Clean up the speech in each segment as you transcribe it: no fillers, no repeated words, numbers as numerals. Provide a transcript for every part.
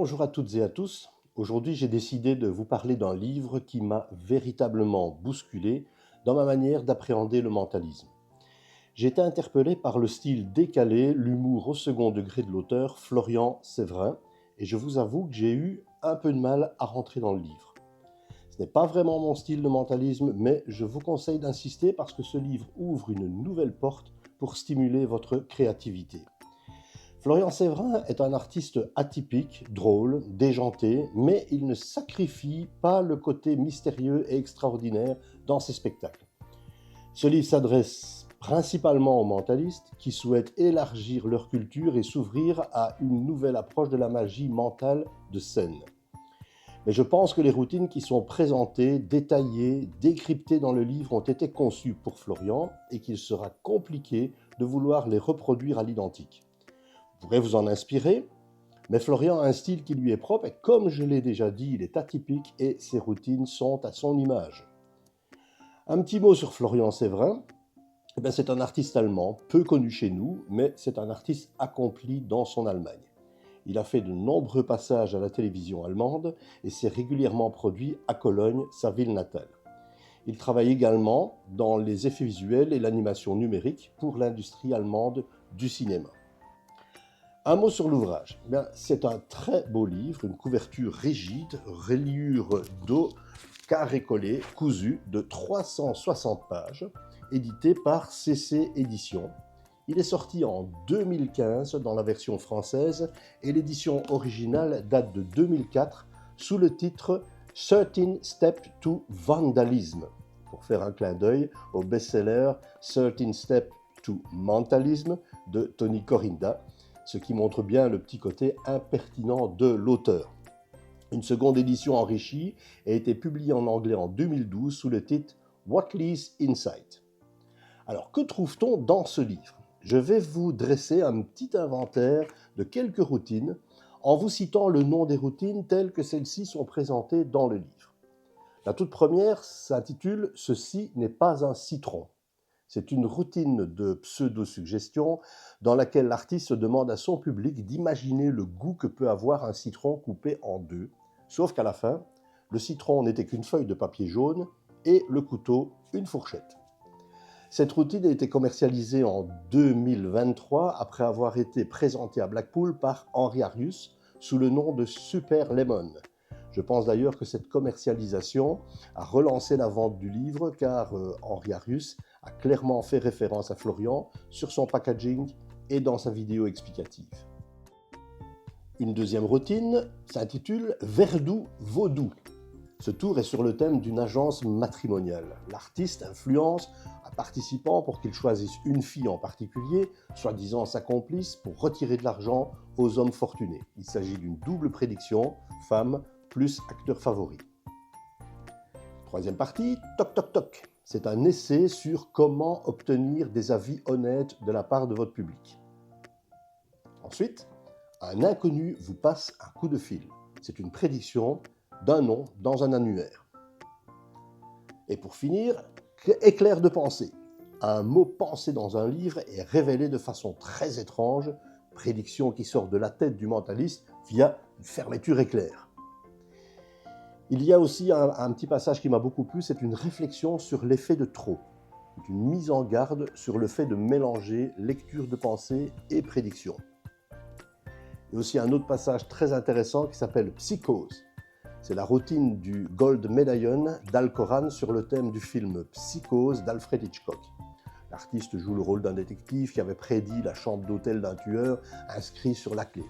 Bonjour à toutes et à tous. Aujourd'hui, j'ai décidé de vous parler d'un livre qui m'a véritablement bousculé dans ma manière d'appréhender le mentalisme. J'ai été interpellé par le style décalé, l'humour au second degré de l'auteur Florian Séverin, et je vous avoue que j'ai eu un peu de mal à rentrer dans le livre. Ce n'est pas vraiment mon style de mentalisme, mais je vous conseille d'insister parce que ce livre ouvre une nouvelle porte pour stimuler votre créativité. Florian Séverin est un artiste atypique, drôle, déjanté, mais il ne sacrifie pas le côté mystérieux et extraordinaire dans ses spectacles. Ce livre s'adresse principalement aux mentalistes qui souhaitent élargir leur culture et s'ouvrir à une nouvelle approche de la magie mentale de scène. Mais je pense que les routines qui sont présentées, détaillées, décryptées dans le livre ont été conçues pour Florian et qu'il sera compliqué de vouloir les reproduire à l'identique. Vous pourrez vous en inspirer, mais Florian a un style qui lui est propre et comme je l'ai déjà dit, il est atypique et ses routines sont à son image. Un petit mot sur Florian Séverin. C'est un artiste allemand, peu connu chez nous, mais c'est un artiste accompli dans son Allemagne. Il a fait de nombreux passages à la télévision allemande et s'est régulièrement produit à Cologne, sa ville natale. Il travaille également dans les effets visuels et l'animation numérique pour l'industrie allemande du cinéma. Un mot sur l'ouvrage. C'est un très beau livre, une couverture rigide, reliure dos carré collé, cousu de 360 pages, édité par CC Éditions. Il est sorti en 2015 dans la version française et l'édition originale date de 2004 sous le titre 13 Steps to Vandalism, pour faire un clin d'œil au best-seller 13 Steps to Mentalism de Tony Corinda, ce qui montre bien le petit côté impertinent de l'auteur. Une seconde édition enrichie a été publiée en anglais en 2012 sous le titre Whately's Insight. Alors, que trouve-t-on dans ce livre ? Je vais vous dresser un petit inventaire de quelques routines en vous citant le nom des routines telles que celles-ci sont présentées dans le livre. La toute première s'intitule « Ceci n'est pas un citron ». C'est une routine de pseudo-suggestion dans laquelle l'artiste demande à son public d'imaginer le goût que peut avoir un citron coupé en deux, sauf qu'à la fin, le citron n'était qu'une feuille de papier jaune et le couteau une fourchette. Cette routine a été commercialisée en 2023 après avoir été présentée à Blackpool par Henri Arius sous le nom de Super Lemon. Je pense d'ailleurs que cette commercialisation a relancé la vente du livre car Henri Arius a clairement fait référence à Florian sur son packaging et dans sa vidéo explicative. Une deuxième routine s'intitule Verdoux Vaudou. Ce tour est sur le thème d'une agence matrimoniale. L'artiste influence un participant pour qu'il choisisse une fille en particulier, soi-disant sa complice, pour retirer de l'argent aux hommes fortunés. Il s'agit d'une double prédiction, femme plus acteur favori. Troisième partie, toc toc toc. C'est un essai sur comment obtenir des avis honnêtes de la part de votre public. Ensuite, un inconnu vous passe un coup de fil. C'est une prédiction d'un nom dans un annuaire. Et pour finir, éclair de pensée. Un mot pensé dans un livre est révélé de façon très étrange, prédiction qui sort de la tête du mentaliste via une fermeture éclair. Il y a aussi un petit passage qui m'a beaucoup plu, c'est une réflexion sur l'effet de trop. C'est une mise en garde sur le fait de mélanger lecture de pensée et prédiction. Il y a aussi un autre passage très intéressant qui s'appelle Psychose. C'est la routine du Gold Medallion d'Al-Coran sur le thème du film Psychose d'Alfred Hitchcock. L'artiste joue le rôle d'un détective qui avait prédit la chambre d'hôtel d'un tueur inscrit sur la clé.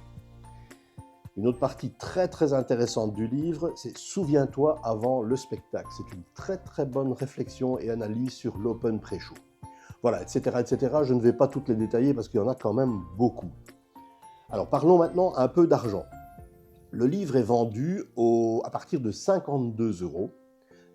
Une autre partie très très intéressante du livre, c'est « Souviens-toi avant le spectacle ». C'est une très très bonne réflexion et analyse sur l'open pré-show. Voilà, etc., etc. Je ne vais pas toutes les détailler parce qu'il y en a quand même beaucoup. Alors parlons maintenant un peu d'argent. Le livre est vendu à partir de 52 €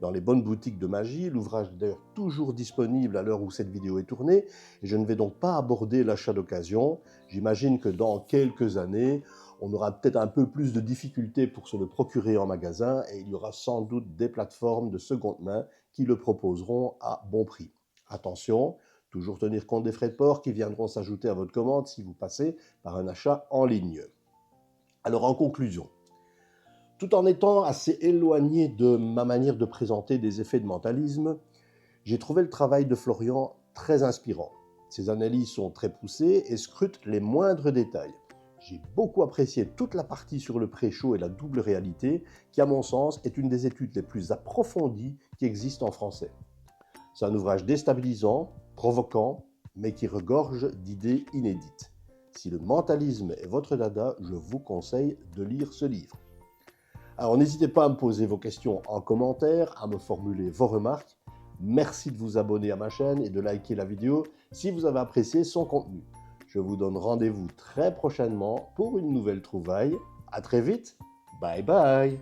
dans les bonnes boutiques de magie. L'ouvrage est d'ailleurs toujours disponible à l'heure où cette vidéo est tournée. Et je ne vais donc pas aborder l'achat d'occasion. J'imagine que dans quelques années, on aura peut-être un peu plus de difficultés pour se le procurer en magasin et il y aura sans doute des plateformes de seconde main qui le proposeront à bon prix. Attention, toujours tenir compte des frais de port qui viendront s'ajouter à votre commande si vous passez par un achat en ligne. Alors en conclusion, Tout en étant assez éloigné de ma manière de présenter des effets de mentalisme, j'ai trouvé le travail de Florian très inspirant. Ses analyses sont très poussées et scrutent les moindres détails. J'ai beaucoup apprécié toute la partie sur le pré-show et la double réalité, qui à mon sens est une des études les plus approfondies qui existent en français. C'est un ouvrage déstabilisant, provoquant, mais qui regorge d'idées inédites. Si le mentalisme est votre dada, je vous conseille de lire ce livre. Alors n'hésitez pas à me poser vos questions en commentaire, à me formuler vos remarques. Merci de vous abonner à ma chaîne et de liker la vidéo si vous avez apprécié son contenu. Je vous donne rendez-vous très prochainement pour une nouvelle trouvaille. À très vite, bye bye.